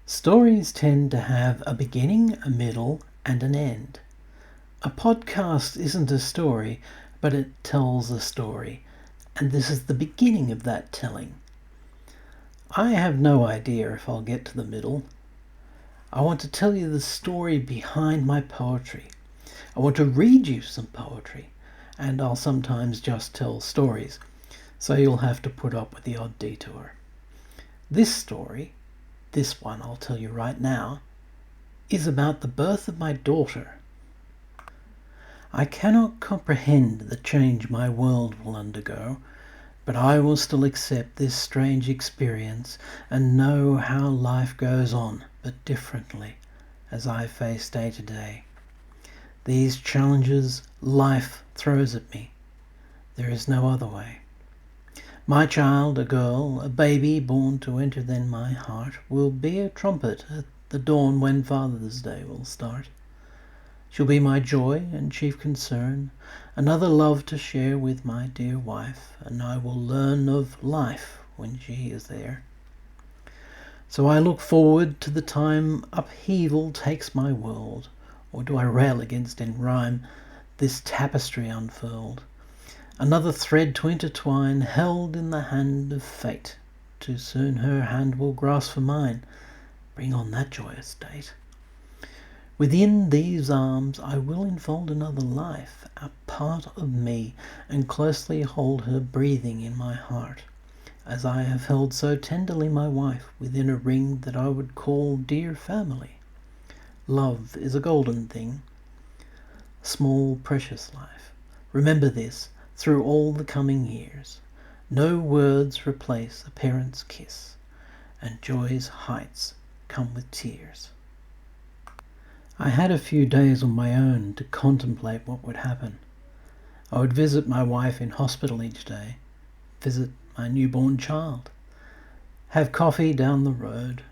Stories tend to have a beginning, a middle, and an end. A podcast isn't a story, but it tells a story, and this is the beginning of that telling. I have no idea if I'll get to the middle. I want to tell you the story behind my poetry. I want to read you some poetry, and I'll sometimes just tell stories, so you'll have to put up with the odd detour. This one I'll tell you right now, is about the birth of my daughter. I cannot comprehend the change my world will undergo, but I will still accept this strange experience and know how life goes on, but differently, as I face day to day. These challenges life throws at me. There is no other way. My child, a girl, a baby born to enter then my heart, will be a trumpet at the dawn when Father's Day will start. She'll be my joy and chief concern, another love to share with my dear wife, and I will learn of life when she is there. So I look forward to the time upheaval takes my world, or do I rail against in rhyme this tapestry unfurled? Another thread to intertwine, held in the hand of fate. Too soon her hand will grasp for mine. Bring on that joyous date. Within these arms I will enfold another life, a part of me, and closely hold her breathing in my heart, as I have held so tenderly my wife within a ring that I would call dear family. Love is a golden thing, small precious life. Remember this, through all the coming years, no words replace a parent's kiss, and joy's heights come with tears. I had a few days on my own to contemplate what would happen. I would visit my wife in hospital each day, visit my newborn child, have coffee down the road,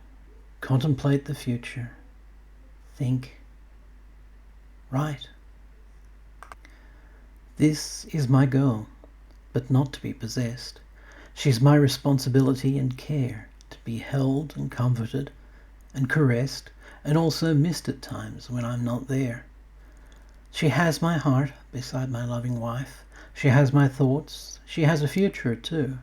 contemplate the future, think, write. This is my girl, but not to be possessed. She's my responsibility and care, to be held and comforted and caressed, and also missed at times when I'm not there. She has my heart beside my loving wife. She has my thoughts. She has a future too.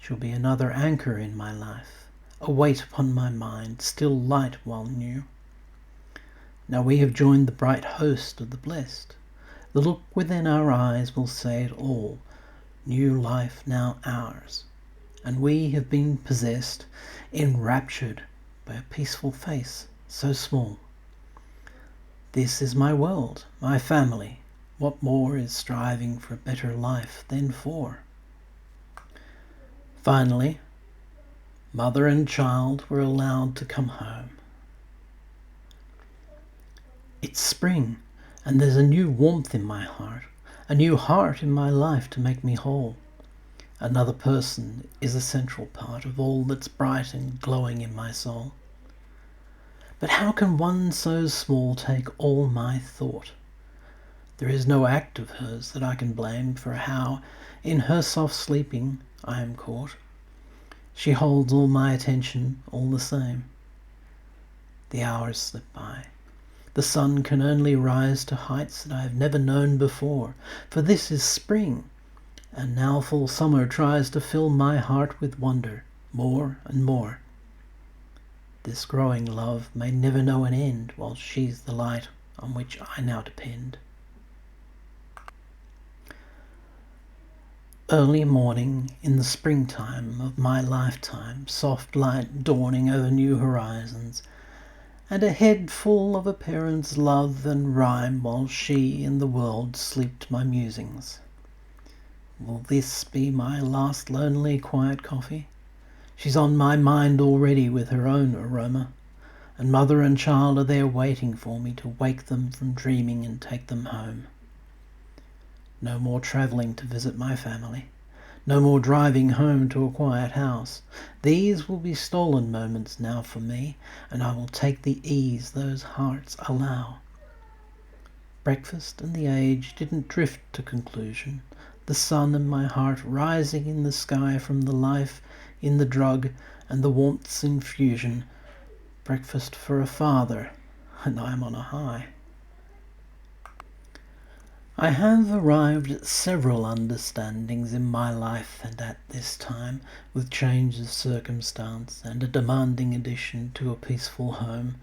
She'll be another anchor in my life, a weight upon my mind, still light while new. Now we have joined the bright host of the blessed. The look within our eyes will say it all. New life now ours, and we have been possessed, enraptured by a peaceful face so small. This is my world, my family. What more is striving for a better life than for? Finally, mother and child were allowed to come home. It's spring, and there's a new warmth in my heart, a new heart in my life to make me whole. Another person is a central part of all that's bright and glowing in my soul. But how can one so small take all my thought? There is no act of hers that I can blame for how, in her soft sleeping, I am caught. She holds all my attention all the same. The hours slip by. The sun can only rise to heights that I have never known before, for this is spring, and now full summer tries to fill my heart with wonder, more and more. This growing love may never know an end, while she's the light on which I now depend. Early morning in the springtime of my lifetime, soft light dawning over new horizons, and a head full of a parent's love and rhyme while she in the world sleeped my musings. Will this be my last lonely quiet coffee? She's on my mind already with her own aroma, and mother and child are there waiting for me to wake them from dreaming and take them home. No more travelling to visit my family. No more driving home to a quiet house. These will be stolen moments now for me, and I will take the ease those hearts allow. Breakfast and the age didn't drift to conclusion. The sun and my heart rising in the sky from the life in the drug and the warmth's infusion breakfast for a father, and I am on a high. I have arrived at several understandings in my life, and at this time, with change of circumstance and a demanding addition to a peaceful home,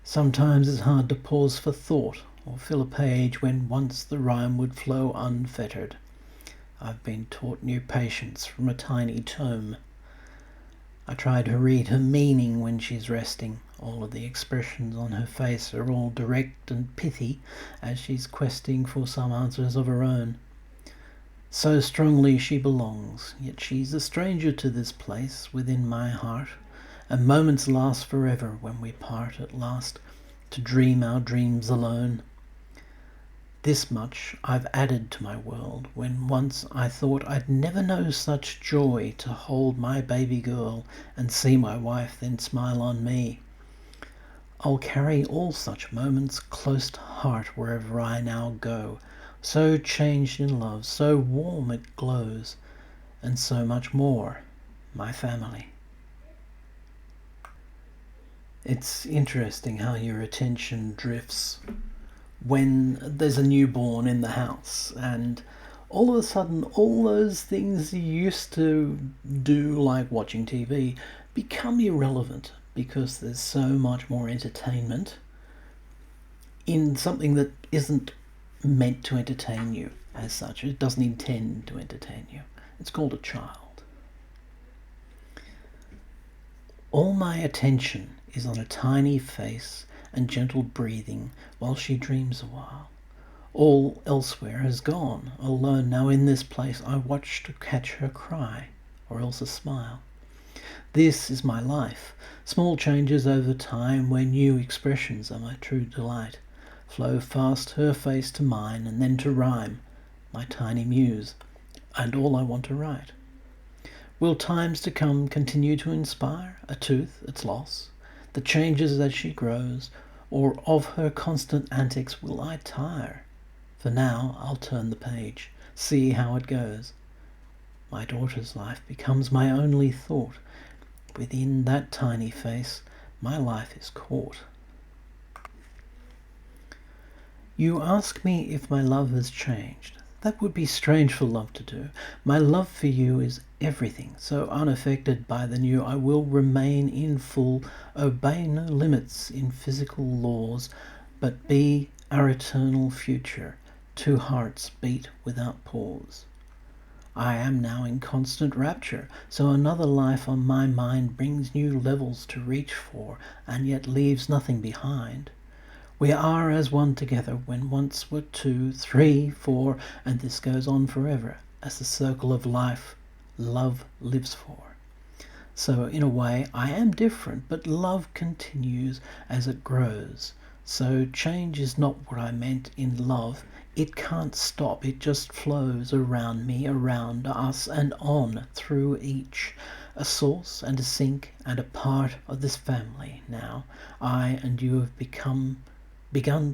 sometimes it's hard to pause for thought or fill a page when once the rhyme would flow unfettered. I've been taught new patience from a tiny tome. I try to read her meaning when she's resting. All of the expressions on her face are all direct and pithy as she's questing for some answers of her own. So strongly she belongs, yet she's a stranger to this place within my heart, and moments last forever when we part at last to dream our dreams alone. This much I've added to my world, when once I thought I'd never know such joy to hold my baby girl and see my wife then smile on me. I'll carry all such moments close to heart wherever I now go, so changed in love, so warm it glows, and so much more, my family. It's interesting how your attention drifts when there's a newborn in the house, and all of a sudden all those things you used to do, like watching TV, become irrelevant because there's so much more entertainment in something that isn't meant to entertain you as such. It doesn't intend to entertain you. It's called a child. All my attention is on a tiny face and gentle breathing while she dreams a while. All elsewhere has gone. Alone now in this place I watch to catch her cry, or else a smile. This is my life. Small changes over time where new expressions are my true delight. Flow fast her face to mine and then to rhyme, my tiny muse, and all I want to write. Will times to come continue to inspire? A tooth, its loss, the changes as she grows, or of her constant antics will I tire? For now I'll turn the page, see how it goes. My daughter's life becomes my only thought. Within that tiny face my life is caught. You ask me if my love has changed. That would be strange for love to do. My love for you is everything, so unaffected by the new I will remain in full, obey no limits in physical laws, but be our eternal future, two hearts beat without pause. I am now in constant rapture, so another life on my mind brings new levels to reach for, and yet leaves nothing behind. We are as one together when once were two, three, four, and this goes on forever as the circle of life love lives for. So in a way I am different, but love continues as it grows. So change is not what I meant in love. It can't stop, it just flows around me, around us, and on through each. A source and a sink and a part of this family now. I and you have begun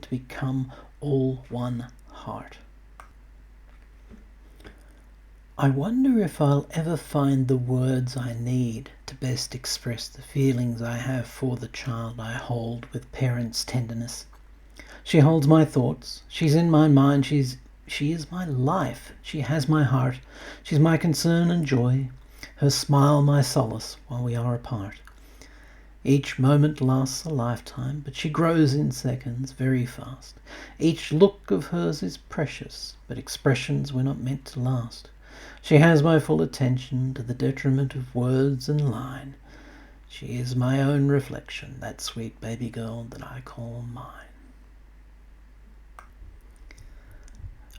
to become all one heart. I wonder if I'll ever find the words I need to best express the feelings I have for the child I hold with parents' tenderness. She holds my thoughts, she's in my mind, she is my life, she has my heart, she's my concern and joy, her smile my solace while we are apart. Each moment lasts a lifetime, but she grows in seconds very fast. Each look of hers is precious, but expressions were not meant to last. She has my full attention to the detriment of words and line. She is my own reflection, that sweet baby girl that I call mine.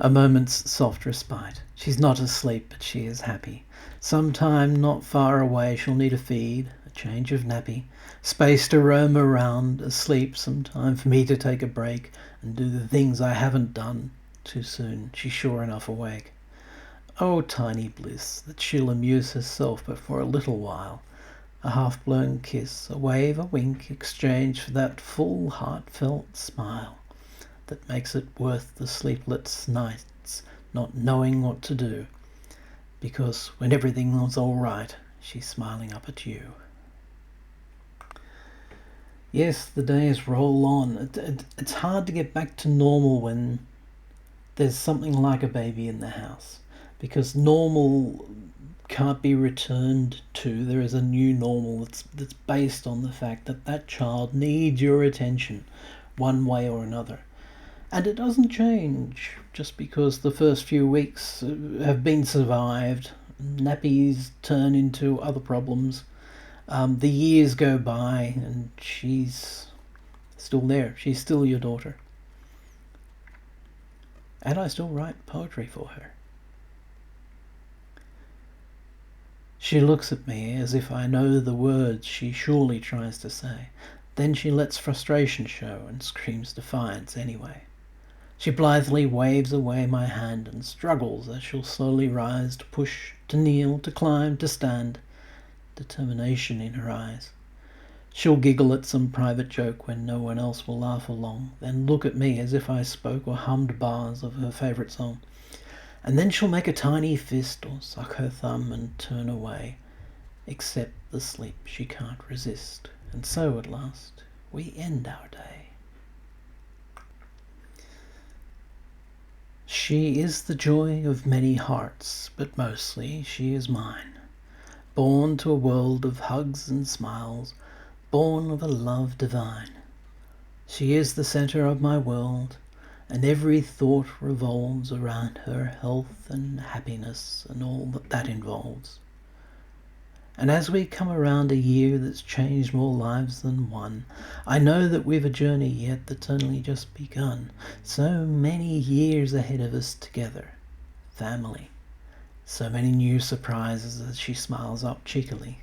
A moment's soft respite. She's not asleep, but she is happy. Some time not far away she'll need a feed, a change of nappy, space to roam around, asleep, some time for me to take a break and do the things I haven't done. Too soon she's sure enough awake. Oh, tiny bliss, that she'll amuse herself but for a little while. A half-blown kiss, a wave, a wink, exchanged for that full heartfelt smile that makes it worth the sleepless nights not knowing what to do, because when everything was all right she's smiling up at you. Yes, the days roll on. It's hard to get back to normal when there's something like a baby in the house, because normal can't be returned to. There is a new normal that's based on the fact that that child needs your attention one way or another. And it doesn't change just because the first few weeks have been survived. Nappies turn into other problems. The years go by and she's still there. She's still your daughter. And I still write poetry for her. She looks at me as if I know the words she surely tries to say. Then she lets frustration show and screams defiance anyway. She blithely waves away my hand and struggles as she'll slowly rise, to push, to kneel, to climb, to stand. Determination in her eyes. She'll giggle at some private joke when no one else will laugh along, then look at me as if I spoke or hummed bars of her favourite song. And then she'll make a tiny fist or suck her thumb and turn away, accept the sleep she can't resist. And so at last we end our day. She is the joy of many hearts, but mostly she is mine. Born to a world of hugs and smiles, born of a love divine. She is the centre of my world, and every thought revolves around her health and happiness and all that that involves. And as we come around a year that's changed more lives than one, I know that we've a journey yet that's only just begun. So many years ahead of us together. Family. So many new surprises as she smiles up cheekily.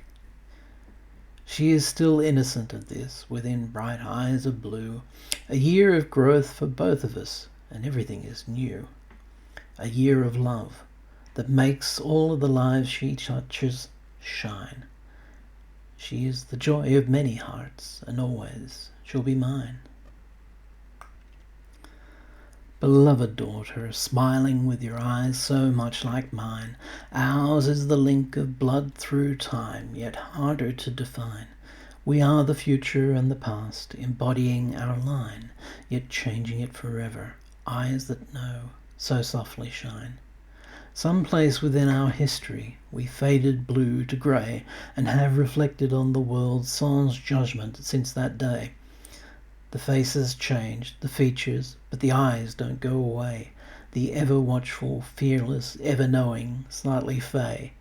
She is still innocent of this, within bright eyes of blue. A year of growth for both of us, and everything is new. A year of love that makes all of the lives she touches shine. She is the joy of many hearts, and always she'll be mine. Beloved daughter, smiling with your eyes so much like mine, ours is the link of blood through time, yet harder to define. We are the future and the past, embodying our line, yet changing it forever. Eyes that know, so softly shine. Some place within our history we faded blue to grey, and have reflected on the world sans judgment since that day. The faces changed, the features, but the eyes don't go away. The ever-watchful, fearless, ever-knowing, slightly fey.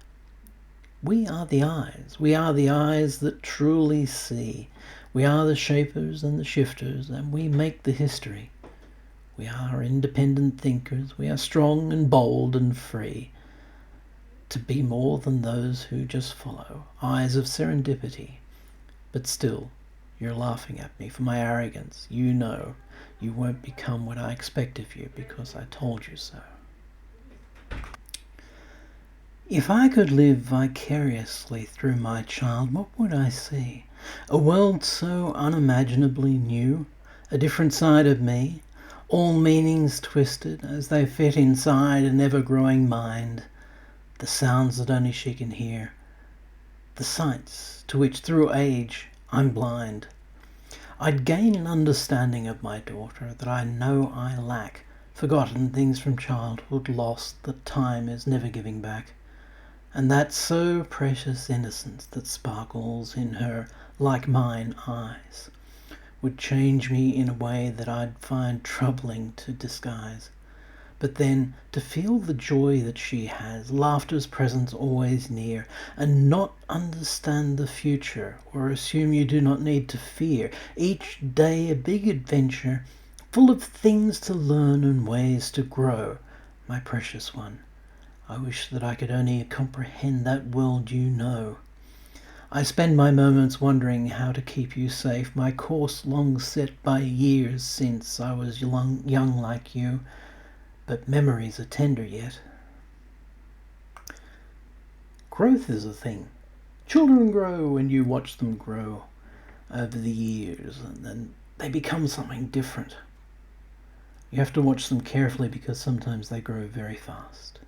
We are the eyes that truly see. We are the shapers and the shifters, and we make the history. We are independent thinkers, we are strong and bold and free. To be more than those who just follow, eyes of serendipity. But still, you're laughing at me for my arrogance. You know you won't become what I expect of you because I told you so. If I could live vicariously through my child, what would I see? A world so unimaginably new, a different side of me, all meanings twisted as they fit inside an ever-growing mind, the sounds that only she can hear, the sights to which through age I'm blind. I'd gain an understanding of my daughter that I know I lack, forgotten things from childhood lost that time is never giving back, and that so precious innocence that sparkles in her like mine eyes would change me in a way that I'd find troubling to disguise. But then to feel the joy that she has, laughter's presence always near, and not understand the future or assume you do not need to fear. Each day a big adventure, full of things to learn and ways to grow. My precious one, I wish that I could only comprehend that world you know. I spend my moments wondering how to keep you safe, my course long set by years since I was young like you, but memories are tender yet. Growth is a thing. Children grow when you watch them grow over the years, and then they become something different. You have to watch them carefully because sometimes they grow very fast.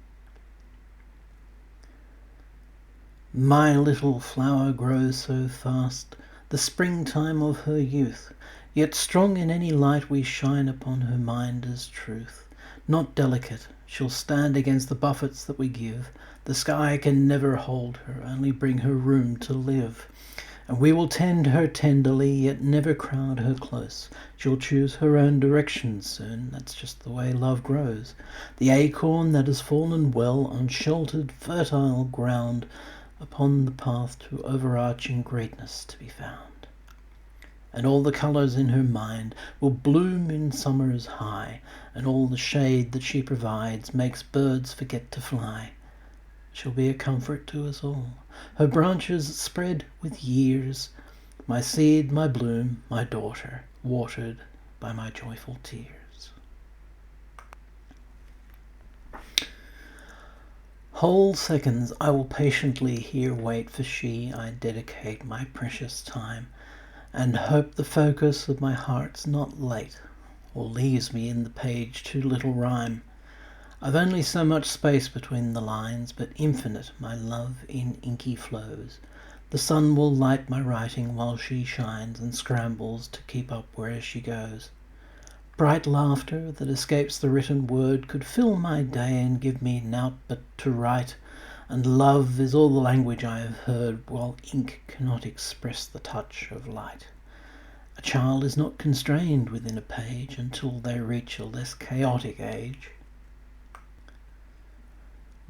My little flower grows so fast the springtime of her youth. Yet strong in any light we shine upon her mind as truth. Not delicate, she'll stand against the buffets that we give. The sky can never hold her, only bring her room to live. And we will tend her tenderly, yet never crowd her close. She'll choose her own direction soon, that's just the way love grows. The acorn that has fallen well on sheltered, fertile ground, upon the path to overarching greatness to be found. And all the colours in her mind will bloom in summers high, and all the shade that she provides makes birds forget to fly. She'll be a comfort to us all, her branches spread with years, my seed, my bloom, my daughter, watered by my joyful tears. Whole seconds I will patiently here wait for she I dedicate my precious time, and hope the focus of my heart's not late, or leaves me in the page too little rhyme. I've only so much space between the lines, but infinite my love in inky flows. The sun will light my writing while she shines and scrambles to keep up where she goes. Bright laughter that escapes the written word could fill my day and give me nought but to write, and love is all the language I have heard, while ink cannot express the touch of light. A child is not constrained within a page until they reach a less chaotic age.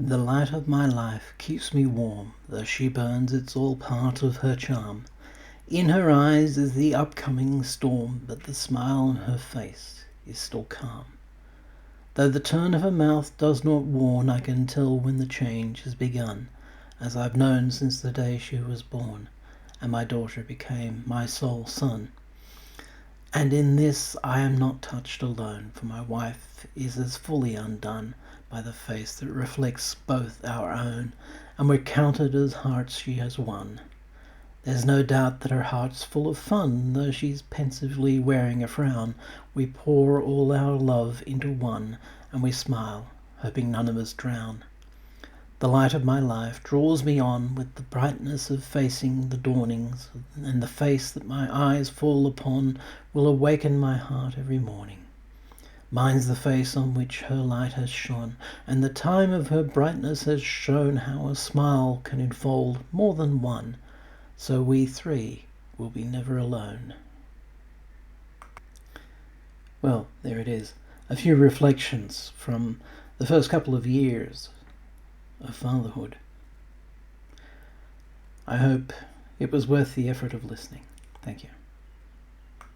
The light of my life keeps me warm, though she burns, it's all part of her charm. In her eyes is the upcoming storm, but the smile on her face is still calm. Though the turn of her mouth does not warn, I can tell when the change has begun, as I've known since the day she was born, and my daughter became my sole son. And in this I am not touched alone, for my wife is as fully undone by the face that reflects both our own, and we're counted as hearts she has won. There's no doubt that her heart's full of fun, though she's pensively wearing a frown. We pour all our love into one, and we smile, hoping none of us drown. The light of my life draws me on with the brightness of facing the dawnings, and the face that my eyes fall upon will awaken my heart every morning. Mine's the face on which her light has shone, and the time of her brightness has shown how a smile can enfold more than one, so we three will be never alone. Well, there it is. A few reflections from the first couple of years of fatherhood. I hope it was worth the effort of listening. Thank you.